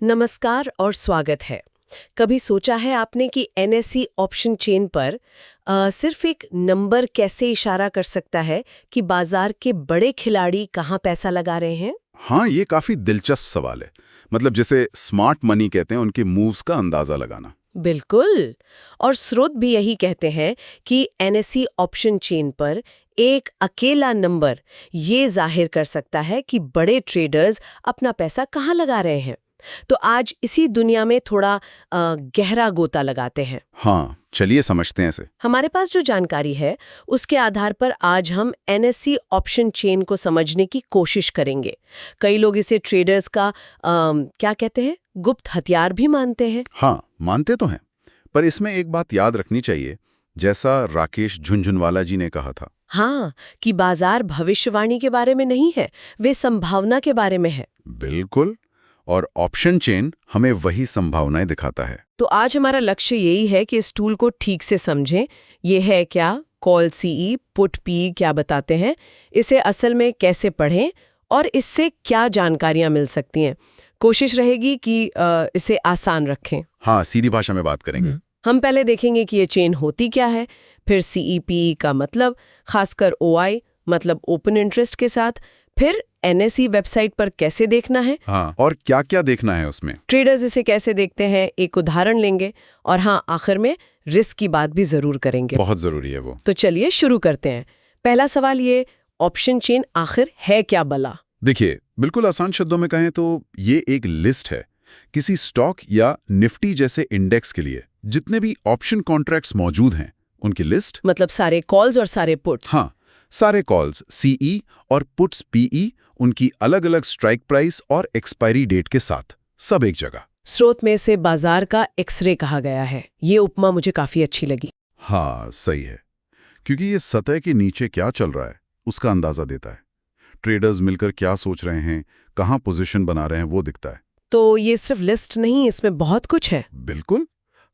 नमस्कार और स्वागत है। कभी सोचा है आपने कि एनएसई ऑप्शन चेन पर सिर्फ एक नंबर कैसे इशारा कर सकता है कि बाजार के बड़े खिलाड़ी कहाँ पैसा लगा रहे हैं? हाँ, ये काफी दिलचस्प सवाल है। मतलब जिसे स्मार्ट मनी कहते हैं, उनके मूव्स का अंदाजा लगाना। बिल्कुल। और स्रोत भी यही कहते हैं कि एनएसई ऑप्शन चेन पर एक अकेला नंबर ये जाहिर कर सकता है कि बड़े ट्रेडर्स अपना पैसा कहाँ लगा रहे हैं। तो आज इसी दुनिया में थोड़ा गहरा गोता लगाते हैं। हाँ, चलिए समझते हैं इसे। हमारे पास जो जानकारी है उसके आधार पर आज हम एनएसई ऑप्शन चेन को समझने की कोशिश करेंगे। कई लोग इसे ट्रेडर्स का क्या कहते हैं, गुप्त हथियार भी मानते हैं। हाँ, मानते तो हैं, पर इसमें एक बात याद रखनी चाहिए, जैसा राकेश झुनझुनवाला जी ने कहा था। हाँ, कि बाजार भविष्यवाणी के बारे में नहीं है, वे संभावना के बारे में है। बिल्कुल। और ऑप्शन चेन हमें वही संभावनाएं दिखाता है। तो आज हमारा लक्ष्य यही है कि इस टूल को ठीक से समझें। ये है क्या, कॉल सीई, पुट पी क्या बताते हैं, इसे असल में कैसे पढ़ें और इससे क्या जानकारियां मिल सकती हैं। कोशिश रहेगी कि इसे आसान रखें। हाँ, सीधी भाषा में बात करेंगे। हम पहले देखेंगे कि ये चेन होती क्या है, फिर सीईपी का मतलब, खासकर ओआई मतलब ओपन इंटरेस्ट के साथ, फिर एनएसई वेबसाइट पर कैसे देखना है। हाँ, और क्या क्या देखना है उसमें, ट्रेडर्स इसे कैसे देखते हैं, एक उदाहरण लेंगे, और हाँ, आखिर में रिस्क की बात भी जरूर करेंगे। बहुत जरूरी है वो। तो चलिए शुरू करते हैं। पहला सवाल, ये ऑप्शन चेन आखिर है क्या भला? देखिए, बिल्कुल आसान शब्दों में कहें तो ये एक लिस्ट है किसी स्टॉक या निफ्टी जैसे इंडेक्स के लिए जितने भी ऑप्शन कॉन्ट्रैक्ट्स मौजूद हैं उनकी लिस्ट। मतलब सारे कॉल्स और सारे पुट्स। हाँ, सारे कॉल्स सीई और पुट्स पीई, उनकी अलग अलग स्ट्राइक प्राइस और एक्सपायरी डेट के साथ, सब एक जगह। स्रोत में से बाजार का एक्सरे कहा गया है। ये उपमा मुझे काफी अच्छी लगी। हाँ, सही है, क्योंकि ये सतह के नीचे क्या चल रहा है उसका अंदाजा देता है। ट्रेडर्स मिलकर क्या सोच रहे हैं, कहाँ पोजीशन बना रहे हैं, वो दिखता है। तो ये सिर्फ लिस्ट नहीं, इसमें बहुत कुछ है। बिल्कुल,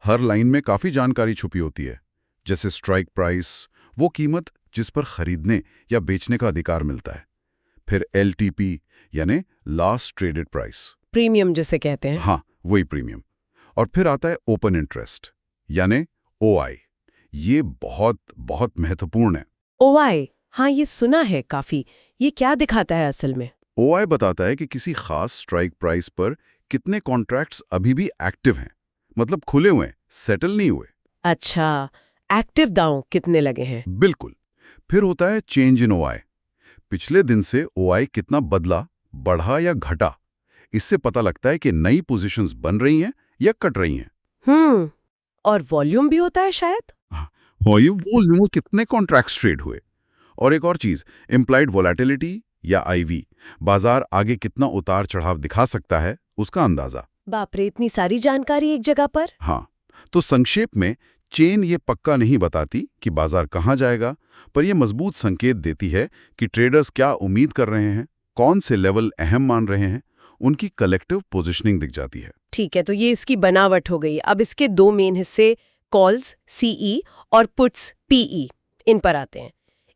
हर लाइन में काफी जानकारी छुपी होती है, जैसे स्ट्राइक प्राइस, वो कीमत जिस पर खरीदने या बेचने का अधिकार मिलता है। फिर एलटीपी यानी लास्ट ट्रेडेड प्राइस, प्रीमियम जिसे कहते हैं। हाँ, वही प्रीमियम। और फिर आता है ओपन इंटरेस्ट यानी ओआई। ये बहुत बहुत महत्वपूर्ण है। ओआई, हाँ ये सुना है काफी। ये क्या दिखाता है असल में? ओआई बताता है कि किसी खास स्ट्राइक प्राइस पर कितने कॉन्ट्रैक्ट्स अभी भी एक्टिव हैं, मतलब खुले हुए हैं, सेटल नहीं हुए। अच्छा, एक्टिव दांव कितने लगे हैं। बिल्कुल। फिर होता है चेंज इन ओआई। पिछले दिन से ओआई कितना बदला, बढ़ा या घटा। इससे पता लगता है कि नई पोजीशंस बन रही हैं या कट रही हैं। और वॉल्यूम भी होता है शायद। और ये वो कितने कॉन्ट्रैक्ट्स ट्रेड हुए। और एक और चीज, इम्प्लाइड वोलेटिलिटी या आईवी, बाजार आगे कितना उतार चढ़ाव दिखा सकता है उसका अंदाजा। बाप रे, इतनी सारी जानकारी एक जगह पर। हाँ, तो संक्षेप में चेन ये पक्का नहीं बताती कि बाजार कहाँ जाएगा, पर यह मजबूत संकेत देती है कि ट्रेडर्स क्या उम्मीद कर रहे हैं, कौन से लेवल अहम मान रहे हैं, उनकी कलेक्टिव पोजीशनिंग दिख जाती है। ठीक है, तो ये इसकी बनावट हो गई। अब इसके दो मेन हिस्से, कॉल्स सीई और पुट्स पीई, इन पर आते हैं।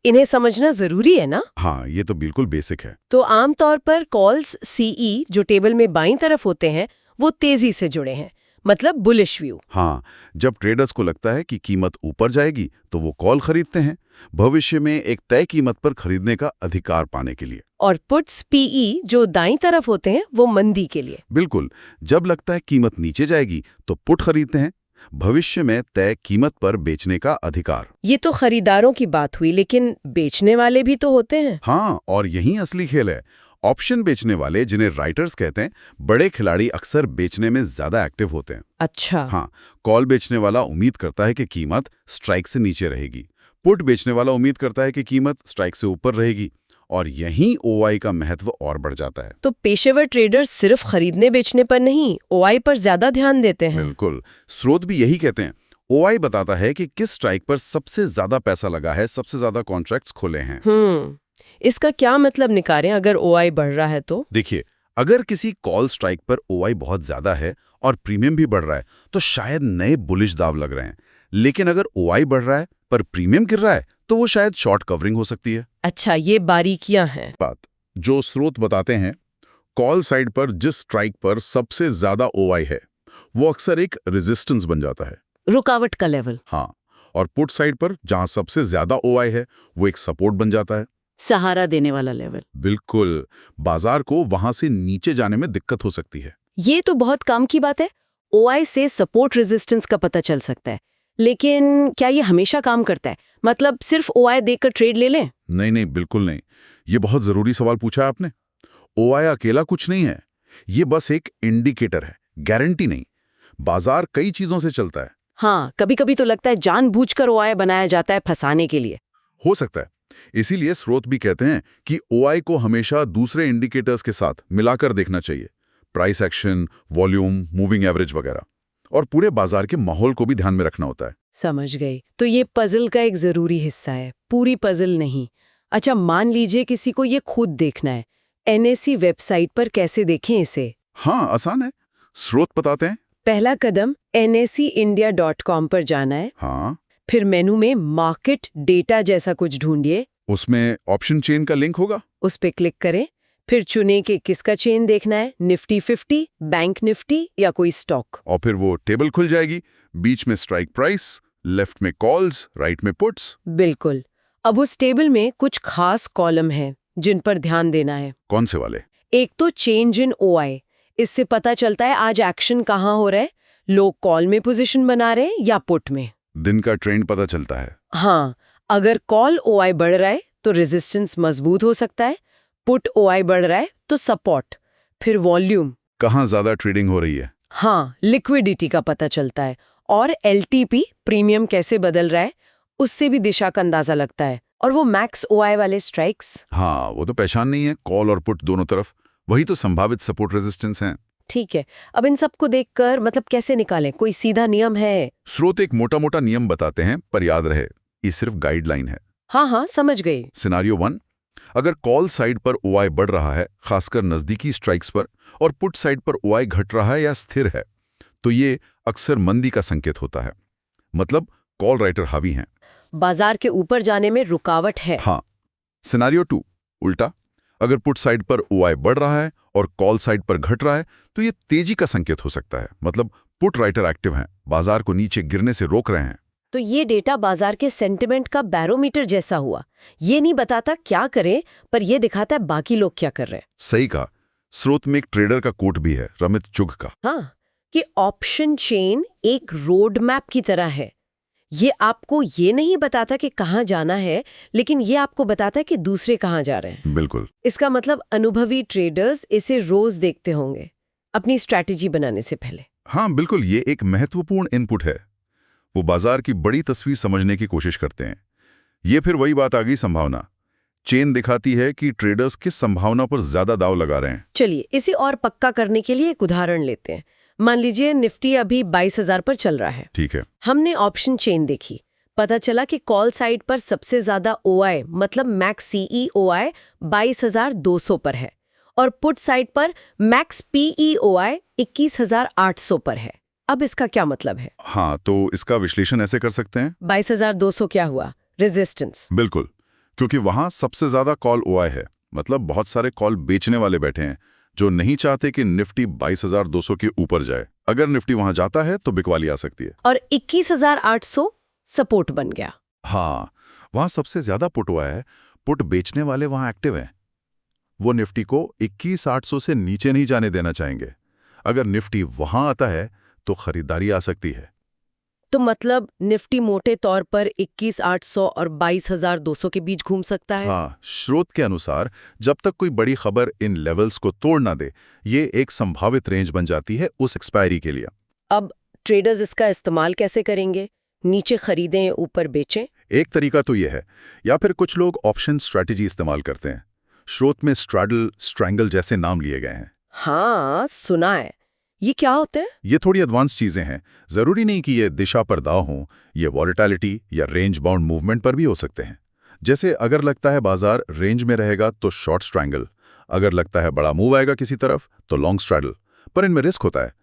इन्हें समझना जरूरी है ना? हाँ, ये तो बिल्कुल बेसिक है। तो आमतौर पर कॉल्स सीई जो टेबल में बाईं तरफ होते हैं वो तेजी से जुड़े हैं, मतलब बुलिश व्यू। हाँ, जब ट्रेडर्स को लगता है कि कीमत ऊपर जाएगी तो वो कॉल खरीदते हैं, भविष्य में एक तय कीमत पर खरीदने का अधिकार पाने के लिए। और पुट्स पीई जो दाईं तरफ होते हैं वो मंदी के लिए। बिल्कुल, जब लगता है कीमत नीचे जाएगी तो पुट खरीदते हैं, भविष्य में तय कीमत पर बेचने का अधिकार। ये तो खरीदारों की बात हुई, लेकिन बेचने वाले भी तो होते हैं। हाँ, और यही असली खेल है। ऑप्शन बेचने वाले, जिन्हें राइटर्स कहते हैं, बड़े खिलाड़ी अक्सर बेचने में ज्यादा एक्टिव होते हैं। अच्छा। हाँ, कॉल बेचने वाला उम्मीद करता है कि कीमत स्ट्राइक से नीचे रहेगी, पुट बेचने वाला उम्मीद करता है कि कीमत स्ट्राइक से ऊपर रहेगी, और यहीं ओआई का महत्व और बढ़ जाता है। तो पेशेवर ट्रेडर्स सिर्फ खरीदने बेचने पर नहीं, ओआई पर ज्यादा ध्यान देते हैं। बिल्कुल, स्रोत भी यही कहते हैं। ओआई बताता है कि किस स्ट्राइक पर सबसे ज्यादा पैसा लगा है, सबसे ज्यादा कॉन्ट्रैक्ट्स खुले हैं। इसका क्या मतलब निकालें अगर ओआई बढ़ रहा है तो? देखिए, अगर किसी कॉल स्ट्राइक पर ओआई बहुत ज्यादा है और प्रीमियम भी बढ़ रहा है तो शायद नए बुलिश दाव लग रहे हैं। लेकिन अगर ओआई बढ़ रहा है पर प्रीमियम गिर रहा है तो वो शायद शॉर्ट कवरिंग हो सकती है। अच्छा, ये बारीकियां हैं। बात जो स्रोत बताते हैं, कॉल साइड पर जिस स्ट्राइक पर सबसे ज्यादा OI है वो अक्सर एक रेजिस्टेंस बन जाता है। रुकावट का लेवल। हाँ, और पुट साइड पर जहां सबसे ज्यादा OI है वो एक सपोर्ट बन जाता है। सहारा देने वाला लेवल। बिल्कुल, बाजार को वहां से नीचे जाने में दिक्कत हो सकती है। ये तो बहुत काम की बात है। OI से सपोर्ट रेजिस्टेंस का पता चल सकता है, लेकिन क्या ये हमेशा काम करता है? मतलब सिर्फ OI देखकर ट्रेड ले लें? नहीं नहीं, बिल्कुल नहीं। ये बहुत जरूरी सवाल पूछा है आपने। OI अकेला कुछ नहीं है, ये बस एक इंडिकेटर है, गारंटी नहीं। बाजार कई चीजों से चलता है। हाँ, कभी कभी तो लगता है जानबूझकर OI बनाया जाता है फंसाने के लिए। हो सकता है। इसीलिए स्रोत भी कहते हैं कि OI को हमेशा दूसरे इंडिकेटर्स के साथ मिलाकर देखना चाहिए, price action, volume, moving average वगैरह, और पूरे बाजार के माहौल को भी ध्यान में रखना होता है। समझ गई। तो ये पजल का एक जरूरी हिस्सा है, पूरी पजल नहीं। अच्छा, मान लीजिए किसी को ये खुद देखना है, NSE वेबसाइट पर कैसे देखें इसे? हाँ, आसान है। स्रोत बताते हैं। पहला कदम NSEindia.com पर जाना है। हाँ, फिर मेनू में मार्केट डेटा जैसा कुछ ढूंढिए, उसमें ऑप्शन चेन का लिंक होगा। उस पे क्लिक करें। फिर चुने कि किसका चेन देखना है, निफ्टी 50, बैंक निफ्टी या कोई स्टॉक। और फिर वो टेबल खुल जाएगी, बीच में स्ट्राइक प्राइस, लेफ्ट में कॉल्स, राइट में पुट्स। बिल्कुल। अब उस टेबल में कुछ खास कॉलम हैं जिन पर ध्यान देना है। कौन से वाले? एक तो चेंज इन OI, इससे पता चलता है आज एक्शन कहाँ हो रहा है, लोग कॉल में पोजीशन बना रहे हैं या पुट में। दिन का ट्रेंड पता चलता है। हाँ, अगर कॉल OI बढ़ रहा है तो रेजिस्टेंस मजबूत हो सकता है, पुट OI बढ़ रहा है तो सपोर्ट। फिर वॉल्यूम, कहाँ ज्यादा ट्रेडिंग हो रही है। हाँ, लिक्विडिटी का पता चलता है, और LTP प्रीमियम कैसे बदल रहा है उससे भी दिशा का अंदाजा लगता है। और वो मैक्स OI वाले स्ट्राइक्स। हाँ, वो तो पहचान नहीं है, कॉल और पुट दोनों तरफ, वही तो संभावित सपोर्ट रेजिस्टेंस हैं। ठीक है, अब इन सबको देखकर मतलब कैसे निकालें? कोई सीधा नियम है? स्रोत एक मोटा मोटा नियम बताते हैं, पर याद रहे ये सिर्फ गाइडलाइन है। हाँ हाँ, समझ गई। सिनारियो 1, अगर कॉल साइड पर OI बढ़ रहा है, खासकर नजदीकी स्ट्राइक्स पर, और पुट साइड पर OI घट रहा है या स्थिर है, तो ये अक्सर मंदी का संकेत होता है। मतलब कॉल राइटर हावी हैं। बाजार के ऊपर जाने में रुकावट है। हाँ। सिनारियो 2, उल्टा, अगर पुट साइड पर OI बढ़ रहा है और कॉल साइड पर घट रहा है, तो ये तेजी का संकेत हो सकता है। मतलब पुट राइटर एक्टिव हैं, बाजार को नीचे गिरने से रोक रहे हैं। तो ये डेटा बाजार के सेंटिमेंट का बैरोमीटर जैसा हुआ। ये नहीं बताता क्या करें, पर ये दिखाता है बाकी लोग क्या कर रहे हैं। सही कहा। स्रोत में एक ट्रेडर का कोट भी है, रमित चुग का। हाँ, कि ऑप्शन चेन एक रोड मैप की तरह है। ये आपको ये नहीं बताता कि कहाँ जाना है, लेकिन ये आपको बताता है कि दूसरे कहाँ जा रहे हैं। बिल्कुल। इसका मतलब अनुभवी ट्रेडर्स इसे रोज देखते होंगे अपनी स्ट्रैटेजी बनाने से पहले। हाँ बिल्कुल, ये एक महत्वपूर्ण इनपुट है। वो बाजार की बड़ी तस्वीर समझने की कोशिश करते हैं। ये फिर वही बात आ गई, संभावना। चेन दिखाती है कि ट्रेडर्स किस संभावना पर ज्यादा दाव लगा रहे हैं। चलिए इसे और पक्का करने के लिए एक उदाहरण लेते हैं। मान लीजिए निफ्टी अभी 22,000 पर चल रहा है। ठीक है। हमने ऑप्शन चेन देखी, पता चला कि कॉल साइड पर सबसे ज्यादा OI मतलब मैक्स CEOI 22,200 पर है, और पुट साइड पर मैक्स PEOI 21,800 पर है। अब इसका क्या मतलब है? हाँ, तो इसका विश्लेषण ऐसे कर सकते हैं। 22,200 क्या हुआ? रेजिस्टेंस। बिल्कुल, क्योंकि वहां सबसे ज्यादा कॉल OI है, मतलब बहुत सारे कॉल बेचने वाले बैठे हैं जो नहीं चाहते कि निफ्टी 22,200 के ऊपर जाए। अगर निफ्टी वहां जाता है तो बिकवाली आ सकती है। और 21,800 सपोर्ट बन गया। हाँ, वहां सबसे ज्यादा पुट हुआ है, पुट बेचने वाले वहां एक्टिव हैं। वो निफ्टी को 21,800 से नीचे नहीं जाने देना चाहेंगे। अगर निफ्टी वहां आता है तो खरीदारी आ सकती है। तो मतलब निफ्टी मोटे तौर पर 21,800 और 22,200 के बीच घूम सकता है। हाँ, स्रोत के अनुसार जब तक कोई बड़ी खबर इन लेवल्स को तोड़ ना दे, ये एक संभावित रेंज बन जाती है उस एक्सपायरी के लिए। अब ट्रेडर्स इसका इस्तेमाल कैसे करेंगे? नीचे खरीदें, ऊपर बेचें? एक तरीका तो यह है, या फिर कुछ लोग ऑप्शन स्ट्रैटेजी इस्तेमाल करते हैं। स्रोत में स्ट्रैडल, स्ट्रैंगल जैसे नाम लिए गए हैं। हाँ, सुना है। ये क्या होते हैं? ये थोड़ी एडवांस चीजें हैं। जरूरी नहीं कि ये दिशा पर दाव हो, ये वॉलेटिलिटी या रेंज बाउंड मूवमेंट पर भी हो सकते हैं। जैसे अगर लगता है बाजार रेंज में रहेगा तो शॉर्ट स्ट्रैंगल, अगर लगता है बड़ा मूव आएगा किसी तरफ तो लॉन्ग स्ट्रैडल। पर इनमें रिस्क होता है,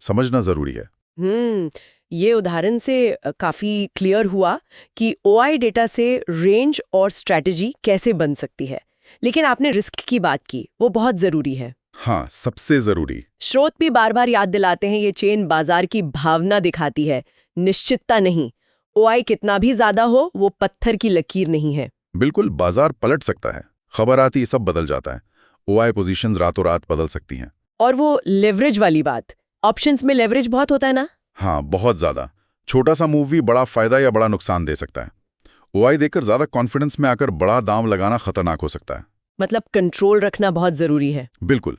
समझना जरूरी है। ये उदाहरण से काफी क्लियर हुआ कि OI डेटा से रेंज और स्ट्रैटेजी कैसे बन सकती है। लेकिन आपने रिस्क की बात की, वो बहुत जरूरी है। हाँ, सबसे जरूरी। स्रोत भी बार बार याद दिलाते हैं ये चेन बाजार की भावना दिखाती है, निश्चितता नहीं। ओआई कितना भी ज्यादा हो, वो पत्थर की लकीर नहीं है। बिल्कुल, बाजार पलट सकता है, खबर आती सब बदल जाता है। ओआई पोजीशंस रातों रात बदल सकती हैं। और वो लेवरेज वाली बात, ऑप्शंस में लेवरेज बहुत होता है ना। हाँ, बहुत ज्यादा। छोटा सा मूव भी बड़ा फायदा या बड़ा नुकसान दे सकता है। ओआई देखकर ज्यादा कॉन्फिडेंस में आकर बड़ा दाम लगाना खतरनाक हो सकता है। मतलब कंट्रोल रखना बहुत जरूरी है। बिल्कुल,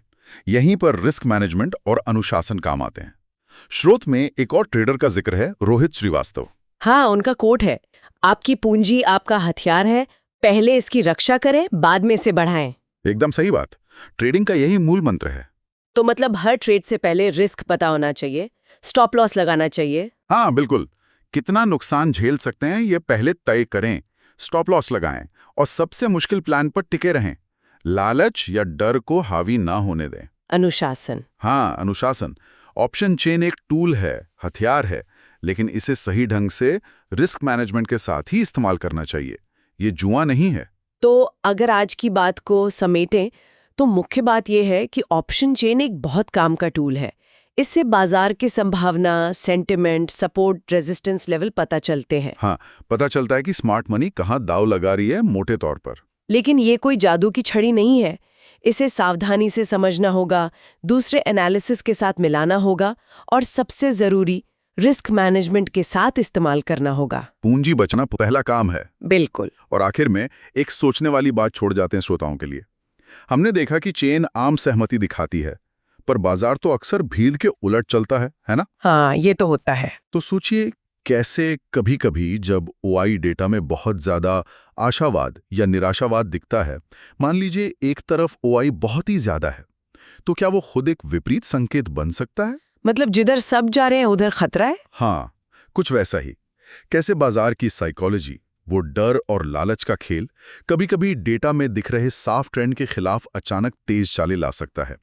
यहीं पर रिस्क मैनेजमेंट और अनुशासन काम आते हैं। स्रोत में एक और ट्रेडर का जिक्र है, रोहित श्रीवास्तव। हाँ, उनका कोट है, आपकी पूंजी आपका हथियार है, पहले इसकी रक्षा करें, बाद में इसे बढ़ाएं। एकदम सही बात। ट्रेडिंग का यही मूल मंत्र है। तो मतलब हर ट्रेड से पहले रिस्क पता होना चाहिए, स्टॉप लॉस लगाना चाहिए। हाँ बिल्कुल, कितना नुकसान झेल सकते हैं ये पहले तय करें, स्टॉप लॉस लगाएं और सबसे मुश्किल प्लान पर टिके रहें। लालच या डर को हावी ना होने दें। अनुशासन। हाँ, अनुशासन। ऑप्शन चेन एक टूल है, हथियार है, लेकिन इसे सही ढंग से रिस्क मैनेजमेंट के साथ ही इस्तेमाल करना चाहिए। ये जुआ नहीं है। तो अगर आज की बात को समेटें तो मुख्य बात यह है कि ऑप्शन चेन एक बहुत काम का टूल है। इससे बाजार की संभावना, सेंटिमेंट, सपोर्ट, रेजिस्टेंस लेवल पता चलते हैं। हाँ, पता चलता है कि स्मार्ट मनी कहाँ दाव लगा रही है मोटे तौर पर। लेकिन ये कोई जादू की छड़ी नहीं है। इसे सावधानी से समझना होगा, दूसरे एनालिसिस के साथ मिलाना होगा और सबसे जरूरी रिस्क मैनेजमेंट के साथ इस्तेमाल करना होगा। पूंजी बचना पहला काम है। बिल्कुल। और आखिर में एक सोचने वाली बात छोड़ जाते हैं श्रोताओं के लिए। हमने देखा कि चेन आम सहमति दिखाती है, पर बाजार तो अक्सर भीड़ के उलट चलता है ना? हाँ, ये तो होता है। तो सोचिए कैसे कभी-कभी जब ओआई डेटा में बहुत ज्यादा आशावाद या निराशावाद दिखता है, मान लीजिए एक तरफ ओआई बहुत ही ज्यादा है, तो क्या वो खुद एक विपरीत संकेत बन सकता है? मतलब जिधर सब जा रहे हैं उधर खतरा है। हाँ, कुछ वैसा ही। कैसे बाजार की साइकोलॉजी, वो डर और लालच का खेल, कभी-कभी डेटा में दिख रहे साफ ट्रेंड के खिलाफ अचानक तेज चालें ला सकता है।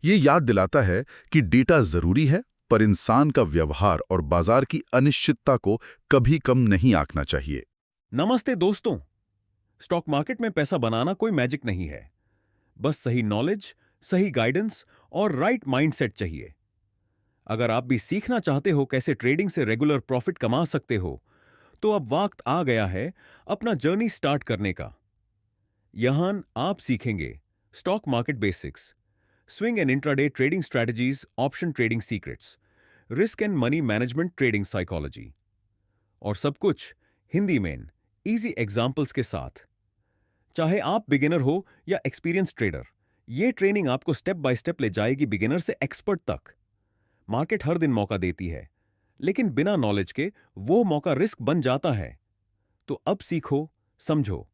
ये याद दिलाता है कि डेटा जरूरी है, पर इंसान का व्यवहार और बाजार की अनिश्चितता को कभी कम नहीं आंकना चाहिए। नमस्ते दोस्तों। स्टॉक मार्केट में पैसा बनाना कोई मैजिक नहीं है। बस सही नॉलेज, सही गाइडेंस और राइट माइंडसेट चाहिए। अगर आप भी सीखना चाहते हो कैसे ट्रेडिंग से रेगुलर प्रॉफिट कमा सकते हो, तो अब वक्त आ गया है अपना जर्नी स्टार्ट करने का। यहां आप सीखेंगे stock market basics, swing and intraday trading strategies, option trading secrets, risk and money management trading psychology, और सब कुछ हिंदी में इजी एग्जाम्पल्स के साथ। चाहे आप बिगिनर हो या एक्सपीरियंस ट्रेडर, ये ट्रेनिंग आपको स्टेप बाय स्टेप ले जाएगी बिगिनर से एक्सपर्ट तक। मार्केट हर दिन मौका देती है, लेकिन बिना नॉलेज के वो मौका रिस्क बन जाता है। तो अब सीखो, समझो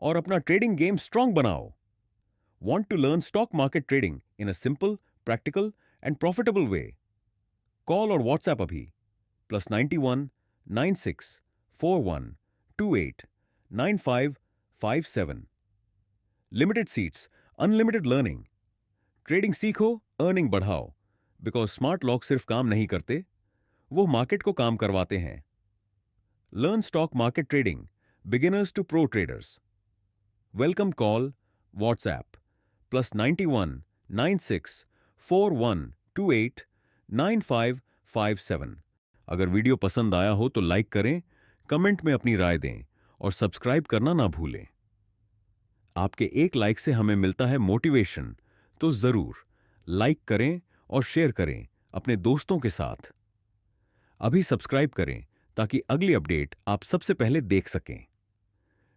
और अपना ट्रेडिंग गेम स्ट्रांग बनाओ। Want to learn stock market trading in a simple, practical and profitable way? Call or WhatsApp अभी +91 96 41 28 9557। Limited seats, unlimited learning. Trading सीखो, अर्निंग बढ़ाओ, बिकॉज स्मार्ट लॉक सिर्फ काम नहीं करते, वो मार्केट को काम करवाते हैं। Learn stock market trading, beginners to pro traders. Welcome call, WhatsApp +91 96 41 28 9557। अगर वीडियो पसंद आया हो तो लाइक करें, कमेंट में अपनी राय दें और सब्सक्राइब करना ना भूलें। आपके एक लाइक से हमें मिलता है मोटिवेशन, तो जरूर लाइक करें और शेयर करें अपने दोस्तों के साथ। अभी सब्सक्राइब करें ताकि अगली अपडेट आप सबसे पहले देख सकें।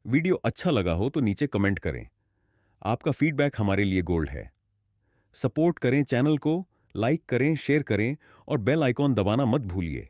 वीडियो अच्छा लगा हो तो नीचे कमेंट करें। आपका फीडबैक हमारे लिए गोल्ड है। सपोर्ट करें चैनल को, लाइक करें, शेयर करें और बेल आइकॉन दबाना मत भूलिए।